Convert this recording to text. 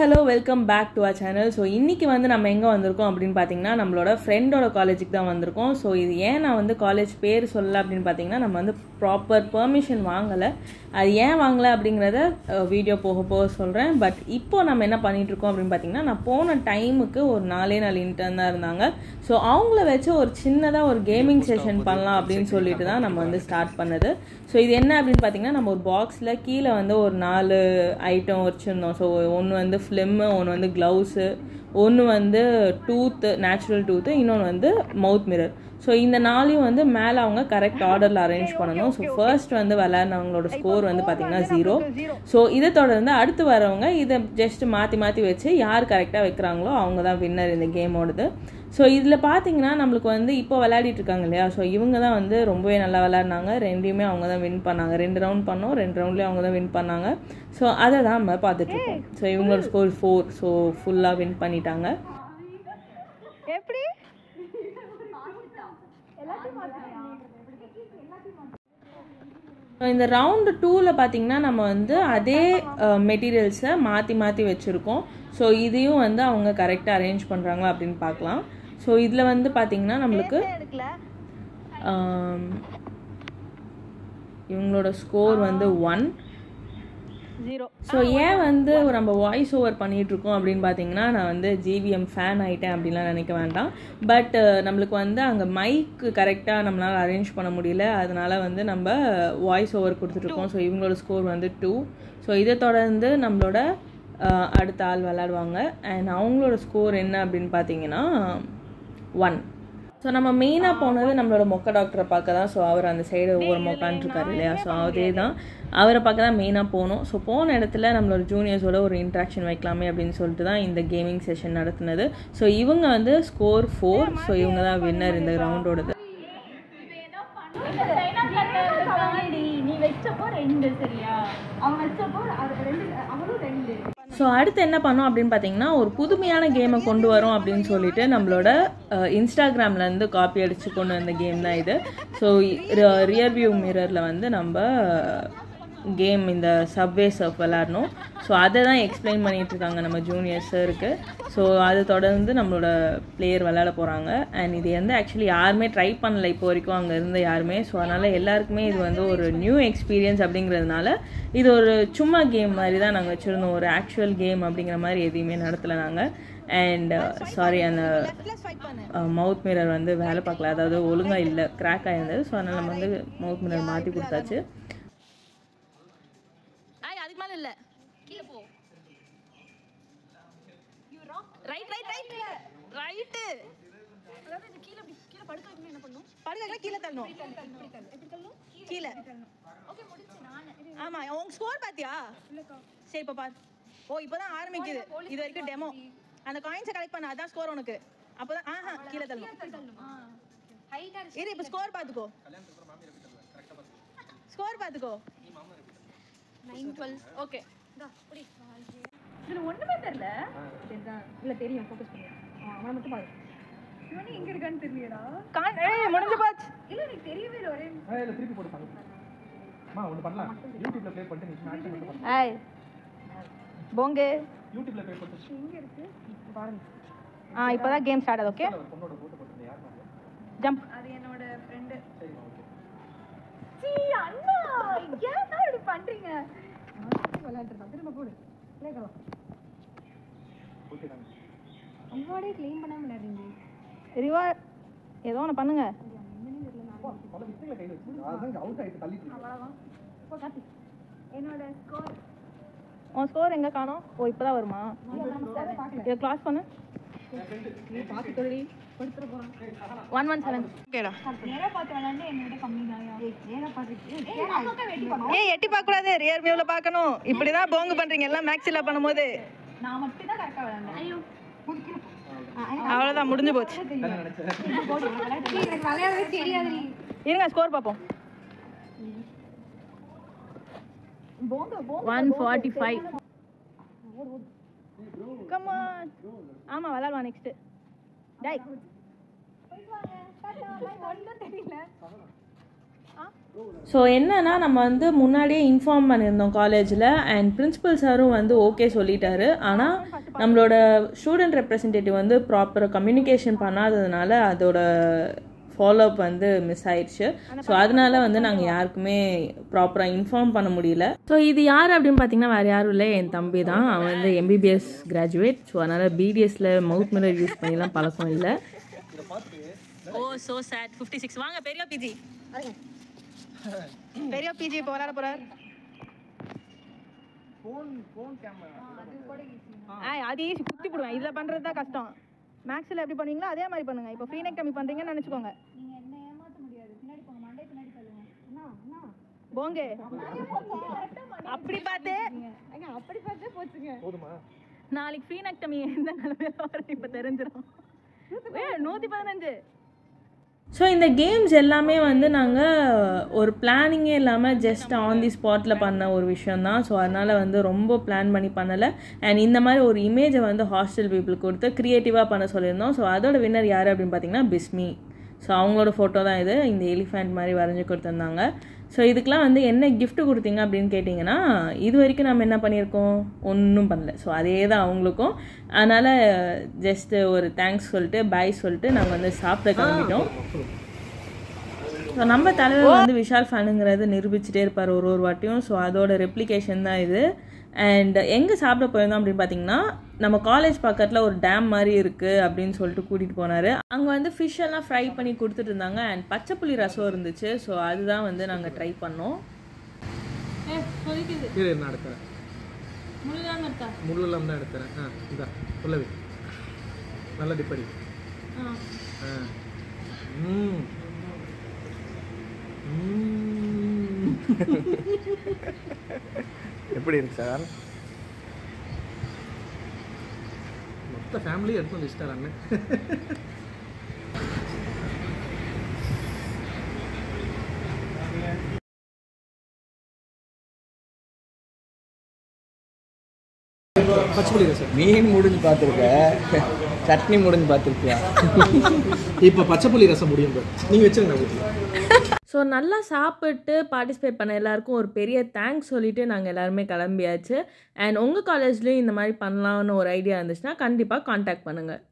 hello, welcome back to our channel. So இன்னைக்கு வந்து நம்ம எங்க வந்திருக்கோம் அப்படினு பாத்தீங்கன்னா நம்மளோட ஃப்ரெண்டோட காலேஜுக்கு தான் வந்திருக்கோம். சோ இது ஏன் நான் வந்து காலேஜ் பேர் சொல்லல அப்படினு பாத்தீங்கன்னா நம்ம வந்து ப்ராப்பர் பெர்மிஷன் வாங்கல. அது ஏன் வாங்கல அப்படிங்கறத வீடியோ போக சொல்றேன். பட் இப்போ நம்ம என்ன பண்ணிட்டு இருக்கோம் அப்படினு பாத்தீங்கன்னா நான் போன டைமுக்கு ஒரு 4 இன்டர்ன் தான் இருந்தாங்க. சோ அவங்கள வச்சு ஒரு சின்னதா ஒரு கேமிங் செஷன் பண்ணலாம் அப்படினு சொல்லிட்டு தான் நம்ம வந்து ஸ்டார்ட் பண்ணது. ஸோ இது என்ன அப்படின்னு பார்த்தீங்கன்னா நம்ம ஒரு பாக்ஸில் கீழே வந்து ஒரு 4 ஐட்டம் வச்சுருந்தோம். ஸோ ஒன்று வந்து ஃபிலிம்மு, ஒன்று வந்து க்ளவுஸு, ஒன்று வந்து டூத்து, நேச்சுரல் டூத்து, இன்னொன்று வந்து மவுத் மிரர். ஸோ இந்த 4ஐயும் வந்து மேலே அவங்க கரெக்ட் ஆர்டரில் அரேஞ்ச் பண்ணணும். ஸோ ஃபர்ஸ்ட் வந்து விளையாடினவங்களோட ஸ்கோர் வந்து பார்த்தீங்கன்னா 0. ஸோ இதை தொடர்ந்து அடுத்து வரவங்க இதை ஜஸ்ட் மாற்றி வச்சு யார் கரெக்டாக வைக்கிறாங்களோ அவங்க தான் வின்னர் இந்த கேமோடது. ஸோ இதில் பார்த்தீங்கன்னா நம்மளுக்கு வந்து இப்போ விளையாடிட்டு இருக்காங்க இல்லையா, ஸோ இவங்க தான் வந்து ரொம்பவே நல்லா விளையாடினாங்க. ரெண்டையுமே அவங்க தான் வின் பண்ணாங்க. 2 ரவுண்ட் பண்ணோம், 2 ரவுண்ட்லேயும் அவங்க தான் வின் பண்ணாங்க. ஸோ அதை தான் நம்ம பார்த்துட்ருக்கோம். ஸோ இவங்களோட ஸ்கோர் 4. ஸோ ஃபுல்லாக வின் பண்ணிட்டாங்க. எப்படி இந்த ரவுண்டு 2ல் பார்த்தீங்கன்னா நம்ம வந்து அதே மெட்டீரியல்ஸை மாற்றி வச்சுருக்கோம். ஸோ இதையும் வந்து அவங்க கரெக்டாக அரேஞ்ச் பண்ணுறாங்களா அப்படின்னு பார்க்கலாம். ஸோ இதில் வந்து பார்த்தீங்கன்னா நம்மளுக்கு இவங்களோட ஸ்கோர் வந்து 1. ஸோ ஏன் வந்து நம்ம வாய்ஸ் ஓவர் பண்ணிகிட்ருக்கோம் அப்படின்னு பார்த்தீங்கன்னா நான் வந்து ஜிவிஎம் ஃபேன் ஆகிட்டேன் அப்படின்லாம் நினைக்க வேண்டாம். பட் நம்மளுக்கு வந்து அங்கே மைக்கு கரெக்டாக நம்மளால் அரேஞ்ச் பண்ண முடியல. அதனால வந்து நம்ம வாய்ஸ் ஓவர் கொடுத்துட்ருக்கோம். ஸோ இவங்களோட ஸ்கோர் வந்து 2. ஸோ இதை தொடர்ந்து நம்மளோட அடுத்த ஆள் விளையாடுவாங்க. அண்ட் அவங்களோட ஸ்கோர் என்ன அப்படின்னு பார்த்தீங்கன்னா 1. ஸோ நம்ம மெயினாக போனது நம்மளோட மொக்க டாக்டரை பார்க்க தான். ஸோ அவர் அந்த சைடு ஒவ்வொரு மொக்கான்ட்ருக்காரு இல்லையா, ஸோ அதே தான் அவரை பார்க்க தான் மெயினாக போனோம். ஸோ போன இடத்துல நம்மளோட ஜூனியர்ஸோட ஒரு இன்ட்ராக்ஷன் வைக்கலாமே அப்படின்னு சொல்லிட்டு தான் இந்த கேமிங் செஷன் நடத்துனது. ஸோ இவங்க வந்து ஸ்கோர் 4. ஸோ இவங்க தான் வின்னர் இந்த ரவுண்டோடது. ஸோ அடுத்து என்ன பண்ணோம் அப்படின்னு பார்த்தீங்கன்னா ஒரு புதுமையான கேமை கொண்டு வரோம் அப்படின்னு சொல்லிட்டு நம்மளோட இன்ஸ்டாகிராம்லேருந்து காப்பி அடித்து கொண்டு வந்த கேம் தான் இது. ஸோ ரியர் வியூ மிரரில் வந்து நம்ம கேம் இந்த சப்வே சர்ஃப் விளாடணும். ஸோ அதை தான் எக்ஸ்பிளைன் பண்ணிகிட்டு இருக்காங்க நம்ம ஜூனியர் சாருக்கு. ஸோ அதை தொடர்ந்து நம்மளோட பிளேயர் விளையாட போகிறாங்க. அண்ட் இது வந்து ஆக்சுவலி யாருமே ட்ரை பண்ணலை இப்போ வரைக்கும் அங்கே இருந்த யாருமே. ஸோ அதனால் எல்லாருக்குமே இது வந்து ஒரு நியூ எக்ஸ்பீரியன்ஸ் அப்படிங்கிறதுனால இது ஒரு சும்மா கேம் மாதிரி தான் நாங்கள் வச்சுருந்தோம். ஒரு ஆக்சுவல் கேம் அப்படிங்கிற மாதிரி எதையுமே நடத்தலை நாங்கள். அண்ட் சாரி, அந்த மவுத் மிரர் வந்து வேலை பார்க்கல, அதாவது ஒழுங்காக இல்லை, கிராக் ஆகிருந்தது. ஸோ அதனால் நம்ம வந்து மவுத் மிரர் மாற்றி கொடுத்தாச்சு. இல்ல கீழ போ, யூ ராக், ரைட் அதாவது இந்த கீழ படுக்க வைக்கணும். என்ன பண்ணனும்? படுக்க வைக்க கீழ தள்ளணும். எப்படி தள்ளணும்? கீழ. ஓகே முடிஞ்சு. நான் ஆமா உங்க ஸ்கோர் பாத்தியா? இல்லக்கா. சரி இப்ப பாரு. ஓ இப்போதான் ஆரம்பிக்குது. இது வரைக்கும் டெமோ. அந்த காயின்ஸ் கலெக்ட் பண்ண அதான் ஸ்கோர் உனக்கு. அப்பதான் கீழ தள்ளணும். ஹைட்டா இருக்கு. இரு இப்ப ஸ்கோர் பாத்துக்கோ. ஸ்கோர் பாத்துக்கோ. 9-12. ஓகே டா புடி. இதுல ஒண்ணுமே தெரியல. இதுதான் இல்ல தெரியும், ஃபோக்கஸ் பண்ணு. அவன மட்டும் பாரு. இவனே எங்க இருக்கான்னு தெரியலடா. ஏய் முடிஞ்சு போச்சு. இல்ல எனக்கு தெரியவே இல்ல. ஒரே இல்ல திருப்பி போடு பாருங்க. அம்மா ஒன்னு பண்ணலாம். YouTubeல ப்ளே பண்ணிட்டு நீ மேட்ச் மட்டும் பண்ணு. ஏய் போங்க YouTubeல ப்ளே பண்ணிட்டு எங்க இருக்கு பாருங்க. இப்போதான் கேம் ஸ்டார்ட் ஆகுது. ஓகே பொண்ணோட போட்டோ போட்டுங்க. யார் பாருங்க. ஜம்ப். அது என்னோட ஃப்ரெண்ட். சரி ஓகே. சீ அண்ணா ஏன் இப்படி பண்றீங்க? நான் விளையாடுறேன். திரும்ப போடு. ப்ளே கரோ. ஓகே தான். ரிவார்டே க்ளைம் பண்ணாம விளையாடுறீங்க. ரிவார்ட் ஏதோ ஒன்னு பண்ணுங்க. பல விஷயங்களை கையில வச்சு அதான் அவுட் ஆயிட்டு தள்ளிட்டு இருக்கு. அவ்வளவுதான். போ காட்டி. என்னோட ஸ்கோர். உன் ஸ்கோர் எங்க காணோம்? ஓ இப்போதான் வருமா? இத கிளாஸ் பண்ணு. நீ பாத்து சொல்லி படுத்துற போறான். 117. ஓகேடா. நேரா பாத்து விளையாண்டே என்னோட கம்மி தான். ஏய் நேரா பாத்து. ஏய் எட்டி பார்க்க கூடாது, ரியர் வியூல பார்க்கணும். இப்படி தான் போங்க பண்றீங்க எல்லாம் மேக்ஸ்ல பண்ணும்போது. நான் மட்டும் தான் கரெக்ட்டா விளையாண்டேன். ஐயோ அவ்வளவுதான் முடிஞ்சு போச்சு. எனக்கு விளையாடவே தெரியாது. இருங்க ஸ்கோர் பாப்போம். 145. Come on. ஆமா விளையாடுவா நெக்ஸ்ட். டேய் போய் வாங்க. டாடா. லைவ் ஒண்ணும் தெரியல. ஸோ என்னன்னா நம்ம வந்து முன்னாடியே இன்ஃபார்ம் பண்ணியிருந்தோம் காலேஜில் அண்ட் பிரின்சிபல் சாரும் வந்து ஓகே சொல்லிட்டாரு. ஆனால் நம்மளோட ஸ்டூடெண்ட் ரெப்ரசன்டேட்டிவ் வந்து ப்ராப்பராக கம்யூனிகேஷன் பண்ணாததுனால அதோட ஃபாலோஅப் வந்து மிஸ் ஆயிடுச்சு. ஸோ அதனால வந்து நாங்கள் யாருக்குமே ப்ராப்பராக இன்ஃபார்ம் பண்ண முடியல. ஸோ இது யார் அப்படின்னு பார்த்தீங்கன்னா வேறு யாரும் இல்லை, என் தம்பி தான். அவன் வந்து MBBS கிராஜுவேட். ஸோ அதனால் BDSல மவுத் மிரர் யூஸ் பண்ணிலாம் பழக்கம் இல்லை. ஓ ஸோ சேட். 56 வாங்க பெரிய பிஜி. பெரிய பிஜி இப்போ விளையாட போறார். அது ஈஸி, குத்தி போடுவேன். இதில் பண்ணுறது தான் கஷ்டம். மேக்ஸில் எப்படி பண்ணுவீங்களோ அதே மாதிரி பண்ணுங்க. இப்போ ஃப்ரீ நெக் கம்மி பண்ணுறீங்கன்னு நினச்சிக்கோங்க. நீங்கள் என்ன ஏமாற்ற முடியாது. பின்னாடி போங்க, மண்டே பின்னாடி தள்ளுங்க. போங்க அப்படி பார்த்தே போச்சுங்க. நாளைக்கு ஃப்ரீ நெக் கம்மி எந்த நிலமையில வரும் இப்போ தெரிஞ்சிடும். 115. ஸோ இந்த கேம்ஸ் எல்லாமே வந்து நாங்கள் ஒரு பிளானிங்கே இல்லாமல் ஜஸ்ட் ஆன் தி ஸ்பாட்டில் பண்ண ஒரு விஷயந்தான். ஸோ அதனால் வந்து ரொம்ப பிளான் பண்ணி பண்ணலை. அண்ட் இந்த மாதிரி ஒரு இமேஜை வந்து ஹாஸ்டல் பீப்புள் கொடுத்து க்ரியேட்டிவாக பண்ண சொல்லியிருந்தோம். ஸோ அதோட வின்னர் யார் அப்படின்னு பார்த்தீங்கன்னா பிஸ்மி. ஸோ அவங்களோட ஃபோட்டோ தான் இது. இந்த எலிஃபண்ட் மாதிரி வரைஞ்சி கொடுத்துருந்தாங்க. ஸோ இதுக்கெலாம் வந்து என்ன கிஃப்ட் கொடுத்தீங்க அப்படின்னு கேட்டிங்கன்னா, இது வரைக்கும் நம்ம என்ன பண்ணியிருக்கோம், ஒன்றும் பண்ணல. ஸோ அதே தான் அவங்களுக்கும். அதனால் ஜஸ்ட்டு ஒரு தேங்க்ஸ் சொல்லிட்டு பாய் சொல்லிட்டு நாங்கள் வந்து சாப்பிட கிளம்பிட்டோம். ஸோ நம்ம தலைவர் வந்து விஷால் ஃபேனுங்கிறது நிரூபிச்சுட்டே இருப்பார் ஒரு வாட்டியும். ஸோ அதோட ரெப்ளிகேஷன் தான் இது. அண்ட் எங்கே சாப்பிட போயிருந்தோம் அப்படின்னு பார்த்தீங்கன்னா, நம்ம காலேஜ் பக்கத்தில் ஒரு டேம் மாதிரி இருக்குது அப்படின்னு சொல்லிட்டு கூட்டிகிட்டு போனார். அங்கே வந்து ஃபிஷ் எல்லாம் ஃப்ரை பண்ணி கொடுத்துட்டு இருந்தாங்க. அண்ட் பச்சை புளி ரசம் இருந்துச்சு. ஸோ அதுதான் வந்து நாங்கள் ட்ரை பண்ணோம். முள்ளெல்லாம் தான் எடுத்துறேன். இந்த உள்ளவே நல்ல டிப்படி. எப்படி இருக்கு சார்? மொத்த ஃபேமிலி எடுத்து வந்து வச்சுட்டாராங்க. பச்சைப்புளி ரசம். மீன் முடிஞ்சு பார்த்துருக்க, சட்னி முடிஞ்சு பார்த்துருக்கியா? இப்போ பச்சைப்புளி ரசம் முடியும். நீங்கள் வச்சுருங்க. ஸோ நல்லா சாப்பிட்டு பார்ட்டிசிபேட் பண்ண எல்லாருக்கும் ஒரு பெரிய தேங்க்ஸ் சொல்லிவிட்டு நாங்கள் எல்லாருமே கிளம்பியாச்சு. அண்ட் உங்கள் காலேஜ்லேயும் இந்த மாதிரி பண்ணலான்னு ஒரு ஐடியா இருந்துச்சுன்னா கண்டிப்பாக காண்டாக்ட் பண்ணுங்கள்.